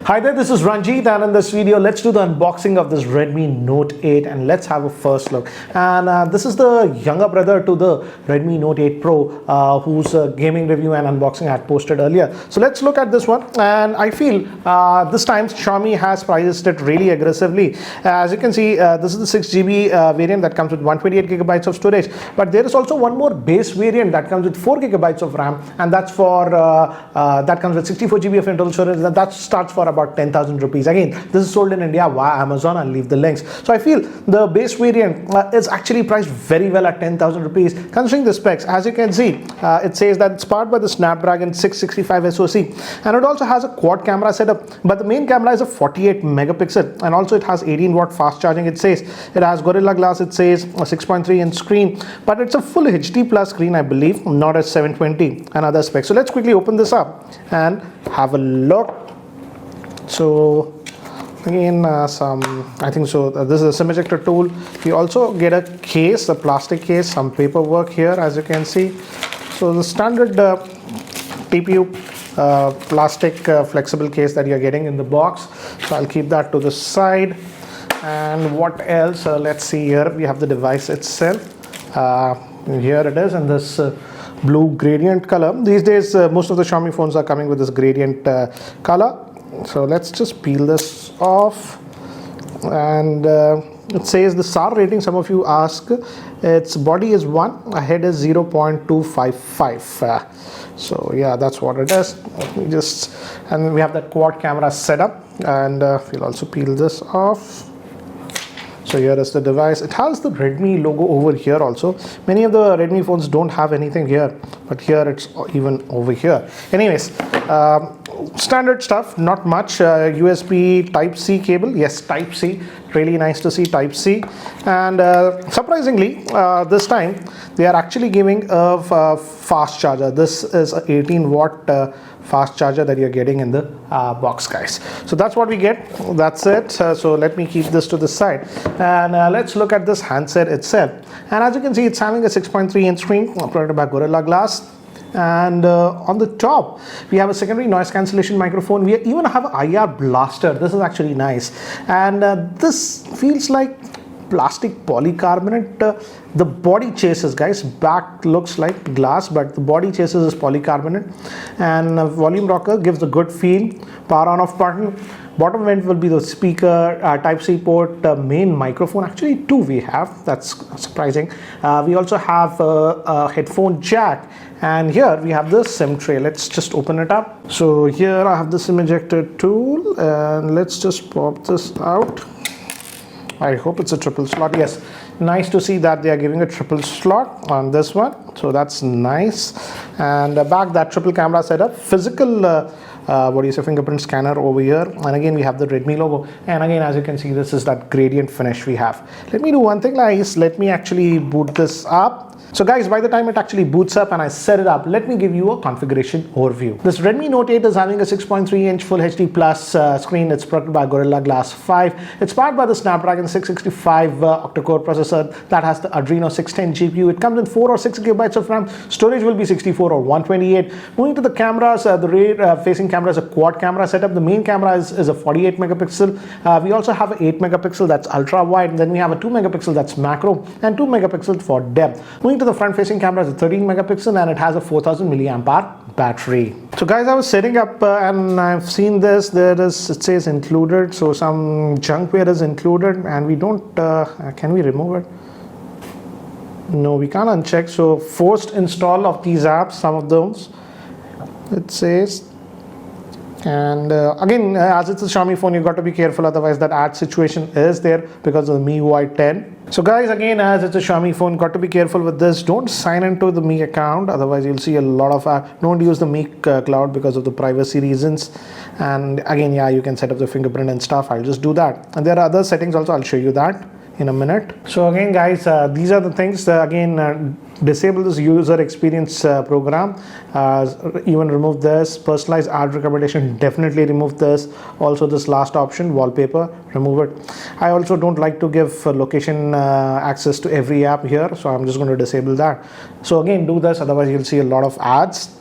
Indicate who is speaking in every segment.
Speaker 1: Hi there, this is Ranjit, and in this video let's do the unboxing of this Redmi Note 8 and let's have a first look. And this is the younger brother to the Redmi Note 8 Pro whose gaming review and unboxing I had posted earlier. So let's look at this one, and I feel this time Xiaomi has priced it really aggressively. As you can see, this is the 6GB variant that comes with 128GB of storage, but there is also one more base variant that comes with 4GB of RAM, and that's for that comes with 64GB of internal storage, and that starts for about 10,000 rupees. Again, this is sold in India via Amazon. I'll leave the links. So I feel the base variant is actually priced very well at 10,000 rupees. Considering the specs, as you can see, it says that it's powered by the Snapdragon 665 SoC, and it also has a quad camera setup, but the main camera is a 48 megapixel, and also it has 18-watt fast charging. It says it has Gorilla Glass. It says a 6.3-inch screen, but it's a full HD plus screen, I believe, not a 720 and other specs. So let's quickly open this up and have a look. So again, I think so this is a SIM ejector tool. We also get a case, a plastic case, some paperwork here, as you can see. So the standard TPU plastic flexible case that you're getting in the box. So I'll keep that to the side. And what else? Let's see here. We have the device itself. Here it is in this blue gradient color. These days, most of the Xiaomi phones are coming with this gradient color. So let's just peel this off, and it says the SAR rating. Some of you ask, its body is 1, head is 0.255. So yeah, that's what it is. Let me just, and we have that quad camera setup, and we'll also peel this off. So here is the device. It has the Redmi logo over here also. Many of the Redmi phones don't have anything here, but here it's even over here. Anyways, standard stuff, not much. USB Type-C cable. Yes, Type-C. Really nice to see Type-C. And surprisingly, this time they are actually giving a fast charger. This is a 18-watt fast charger that you're getting in the box, guys. So that's what we get. That's it. So let me keep this to the side, and let's look at this handset itself. And as you can see, it's having a 6.3-inch screen protected by Gorilla Glass. And on the top, we have a secondary noise cancellation microphone. We even have an IR blaster. This is actually nice. And this feels like plastic polycarbonate. The body chases, guys, back looks like glass, but the body chases is polycarbonate. And volume rocker gives a good feel. Power on off button. Bottom vent will be the speaker, Type-C port, main microphone. Actually, 2 we have. That's surprising. We also have a headphone jack. And here we have the SIM tray. Let's just open it up. So here I have the SIM ejector tool, and let's just pop this out. I hope it's a triple slot. Yes, nice to see that they are giving a triple slot on this one. So that's nice. And back, that triple camera setup, physical fingerprint scanner over here, and again we have the Redmi logo, and again, as you can see, this is that gradient finish we have. Let me do one thing, guys. Let me actually boot this up. So guys, by the time it actually boots up and I set it up, let me give you a configuration overview. This Redmi Note 8 is having a 6.3-inch Full HD Plus screen. It's protected by Gorilla Glass 5. It's powered by the Snapdragon 665 octa-core processor that has the Adreno 610 GPU. It comes in 4 or 6 GB of RAM. Storage will be 64 or 128. Moving to the cameras, the rear-facing camera is a quad camera setup. The main camera is a 48 megapixel. We also have an 8 megapixel that's ultra wide. And then we have a 2 megapixel that's macro, and 2 megapixel for depth. Moving to the front-facing camera is a 13 megapixel, and it has a 4000 milliamp hour battery. So guys, I was setting up and I've seen this. It says included, so some junkware is included, and we don't. Can we remove it? No, we can't uncheck. So forced install of these apps, some of those. It says. And again, as it's a Xiaomi phone, you've got to be careful, otherwise that ad situation is there because of the MIUI 10. So guys, again, as it's a Xiaomi phone, got to be careful with this. Don't sign into the Mi account, otherwise you'll see a lot of don't use the Mi cloud because of the privacy reasons. And again, yeah, you can set up the fingerprint and stuff. I'll just do that. And there are other settings also. I'll show you that in a minute. So again, guys, these are the things. Disable this user experience program. Even remove this. Personalized ad recommendation, definitely remove this. Also this last option, wallpaper, remove it. I also don't like to give location access to every app here, so I'm just going to disable that. So again, do this, otherwise you'll see a lot of ads.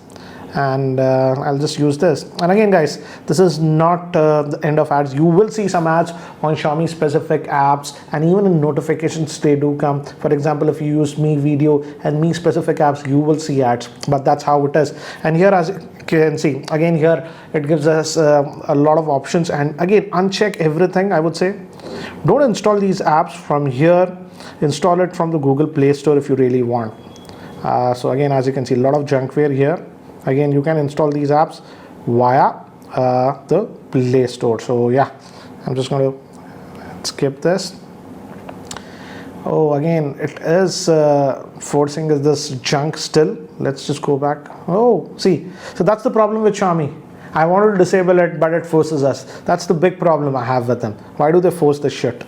Speaker 1: and I'll just use this. And again guys, this is not the end of ads. You will see some ads on Xiaomi specific apps, and even in notifications they do come. For example, if you use Mi Video and Mi specific apps, you will see ads, but that's how it is. And here, as you can see, again here it gives us a lot of options. And again, uncheck everything. I would say don't install these apps from here, install it from the Google Play Store if you really want. So again, as you can see, a lot of junkware here. Again, you can install these apps via the Play Store. So yeah, I'm just going to skip this. Oh, again, it is forcing this junk still. Let's just go back. Oh, see, so that's the problem with Xiaomi. I wanted to disable it, but it forces us. That's the big problem I have with them. Why do they force this shit?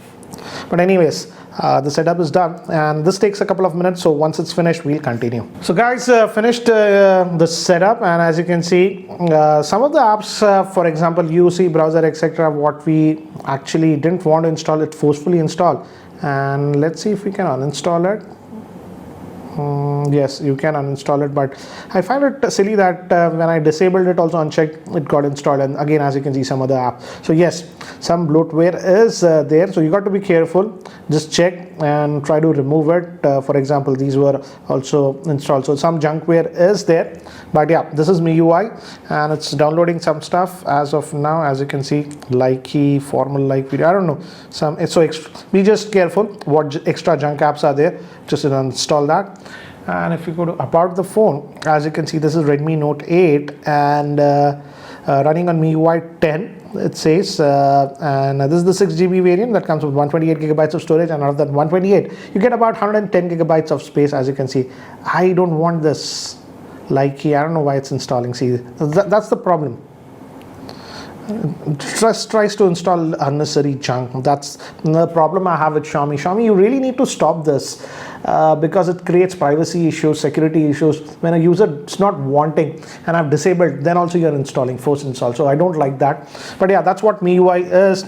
Speaker 1: But anyways, the setup is done, and this takes a couple of minutes, so once it's finished we'll continue. So guys, finished the setup, and as you can see, some of the apps, for example UC browser, etc., what we actually didn't want to install, it forcefully installed. And let's see if we can uninstall it. Yes, you can uninstall it, but I find it silly that when I disabled it also unchecked, it got installed. And again, as you can see, some other app. So yes, some bloatware is there, so you got to be careful. Just check and try to remove it. For example, these were also installed, so some junkware is there. But yeah, this is MIUI, and it's downloading some stuff as of now. As you can see, Likey, formal like video, I don't know, some. So be just careful what extra junk apps are there. Just install that. And if you go to about the phone, as you can see, this is Redmi Note 8 and running on MIUI 10. It says, and this is the 6 GB variant that comes with 128 gigabytes of storage, and out of that 128 you get about 110 gigabytes of space. As you can see, I don't want this Likey. I don't know why it's installing. See, that's the problem. Just tries to install unnecessary junk. That's the problem I have with Xiaomi. Xiaomi, you really need to stop this because it creates privacy issues, security issues. When a user is not wanting and I've disabled, then also you're installing, force install. So I don't like that. But yeah, that's what MIUI is.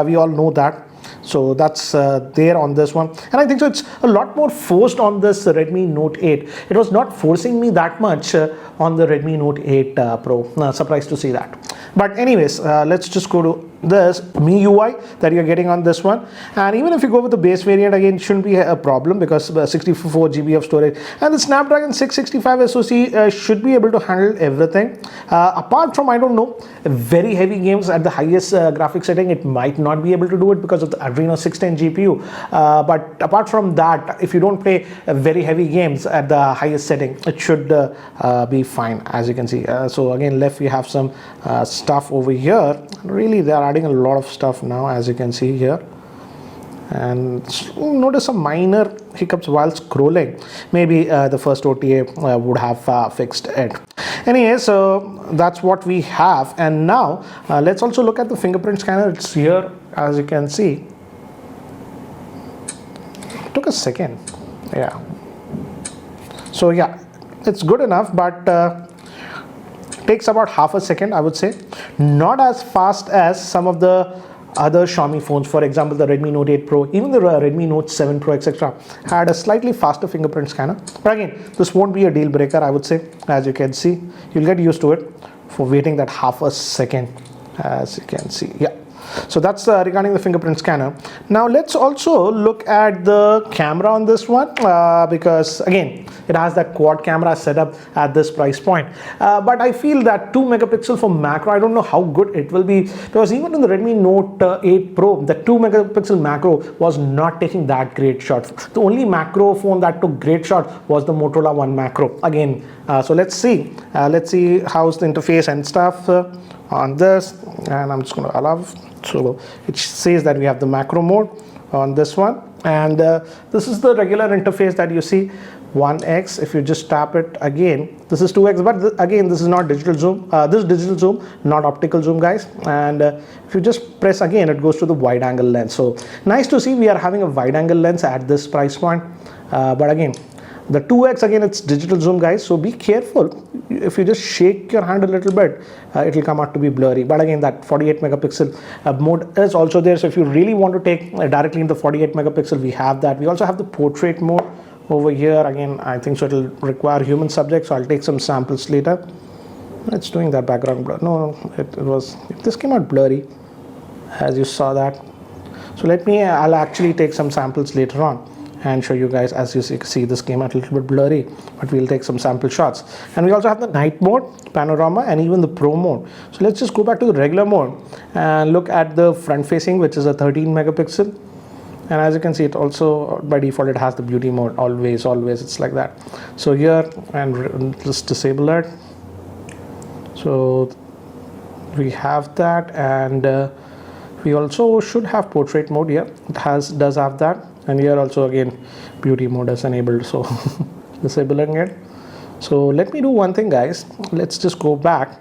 Speaker 1: We all know that. So that's there on this one, and I think so it's a lot more forced on this Redmi Note 8. It was not forcing me that much on the Redmi Note 8 Pro. Surprised to see that. But anyways, let's just go to this MIUI that you're getting on this one. And even if you go with the base variant, again, it shouldn't be a problem because 64 GB of storage, and the Snapdragon 665 SoC should be able to handle everything. Apart from, I don't know, very heavy games at the highest graphics setting, it might not be able to do it because of the Adreno 610 GPU. But apart from that, if you don't play very heavy games at the highest setting, it should be fine, as you can see. So again, left we have some stuff over here. Really, they are adding a lot of stuff now, as you can see here. And notice some minor hiccups while scrolling. Maybe the first OTA would have fixed it. Anyway, so that's what we have. And now let's also look at the fingerprint scanner. It's here, as you can see. It took a second. Yeah. So yeah, it's good enough, but takes about half a second, I would say. Not as fast as some of the other Xiaomi phones. For example, the Redmi Note 8 Pro, even the Redmi Note 7 Pro, etc. had a slightly faster fingerprint scanner. But again, this won't be a deal breaker, I would say. As you can see, you'll get used to it for waiting that half a second, as you can see. Yeah. So that's regarding the fingerprint scanner. Now let's also look at the camera on this one, because again, it has that quad camera setup at this price point. But I feel that 2 megapixel for macro, I don't know how good it will be, because even in the Redmi Note 8 Pro, the 2 megapixel macro was not taking that great shots. The only macro phone that took great shot was the Motorola One macro. Again, so let's see how's the interface and stuff on this, and I'm just going to allow. So it says that we have the macro mode on this one, and this is the regular interface that you see, 1x. If you just tap it again, this is 2x, but again, this is not digital zoom. This is digital zoom, not optical zoom, guys. And if you just press again, it goes to the wide angle lens. So nice to see we are having a wide angle lens at this price point. But again, the 2x, again, it's digital zoom, guys, so be careful. If you just shake your hand a little bit, it will come out to be blurry. But again, that 48 megapixel mode is also there. So if you really want to take directly in the 48 megapixel, we have that. We also have the portrait mode over here. Again, I think so it'll require human subjects, so I'll take some samples later. It's doing that background blur. No, this came out blurry, as you saw that. So I'll actually take some samples later on and show you guys. As you see, this came out a little bit blurry, but we'll take some sample shots. And we also have the night mode, panorama, and even the pro mode. So let's just go back to the regular mode and look at the front facing, which is a 13 megapixel. And as you can see, it also by default it has the beauty mode. Always it's like that. So here, and just disable it. So we have that, and we also should have portrait mode here. It does have that. And here also again beauty mode is enabled, so disabling it. So let me do one thing, guys. Let's just go back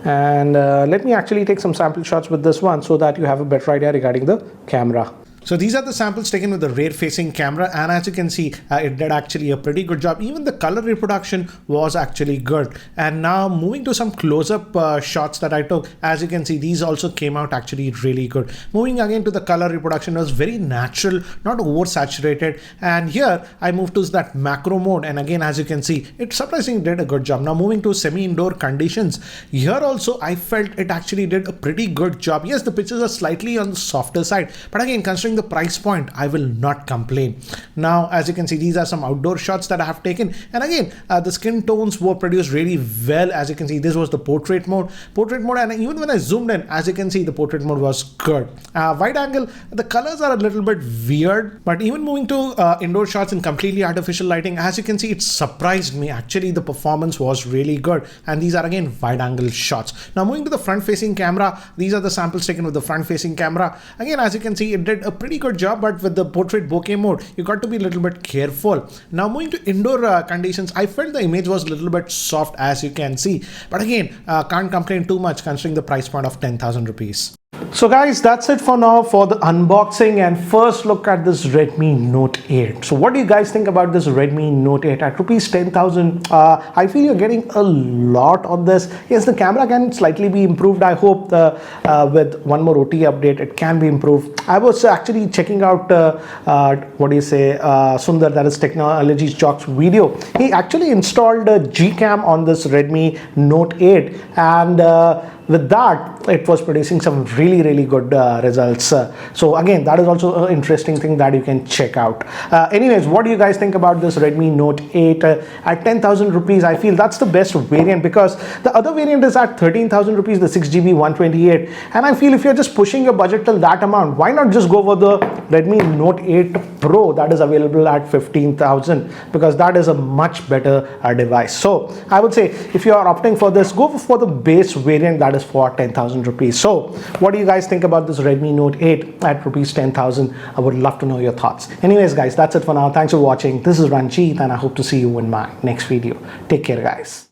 Speaker 1: and let me actually take some sample shots with this one so that you have a better idea regarding the camera. So these are the samples taken with the rear facing camera, and as you can see, it did actually a pretty good job. Even the color reproduction was actually good. And now moving to some close-up shots that I took, as you can see, these also came out actually really good. Moving again to the color reproduction, was very natural, not oversaturated. And here I moved to that macro mode, and again, as you can see, it surprisingly did a good job. Now moving to semi-indoor conditions, here also I felt it actually did a pretty good job. Yes, the pictures are slightly on the softer side, but again, considering the price point, I will not complain. Now, as you can see, these are some outdoor shots that I have taken, and again, the skin tones were produced really well. As you can see, this was the portrait mode, and even when I zoomed in, as you can see, the portrait mode was good. Wide angle, the colors are a little bit weird, but even moving to indoor shots in completely artificial lighting, as you can see, it surprised me. Actually, the performance was really good, and these are again wide angle shots. Now moving to the front facing camera, these are the samples taken with the front facing camera. Again, as you can see, it did a pretty good job, but with the portrait bokeh mode, you got to be a little bit careful. Now moving to indoor conditions, I felt the image was a little bit soft, as you can see, but again, can't complain too much considering the price point of 10,000 rupees. So guys, that's it for now for the unboxing and first look at this Redmi Note 8. So what do you guys think about this Redmi Note 8 at rupees 10,000? I feel you're getting a lot on this. Yes, the camera can slightly be improved. I hope with one more OT update, it can be improved. I was actually checking out, Sundar, that is Technology Jock's video. He actually installed a Gcam on this Redmi Note 8, and with that, it was producing some really good results. So again, that is also an interesting thing that you can check out. Anyways, what do you guys think about this Redmi Note 8 at 10,000 rupees? I feel that's the best variant, because the other variant is at 13,000 rupees, the 6GB 128. And I feel if you're just pushing your budget till that amount, why not just go for the Redmi Note 8 Pro that is available at 15,000, because that is a much better device. So I would say if you are opting for this, go for the base variant that is for 10,000 rupees. So what do you guys think about this Redmi Note 8 at rupees 10,000? I would love to know your thoughts. Anyways guys, that's it for now. Thanks for watching. This is Ranjit, and I hope to see you in my next video. Take care guys.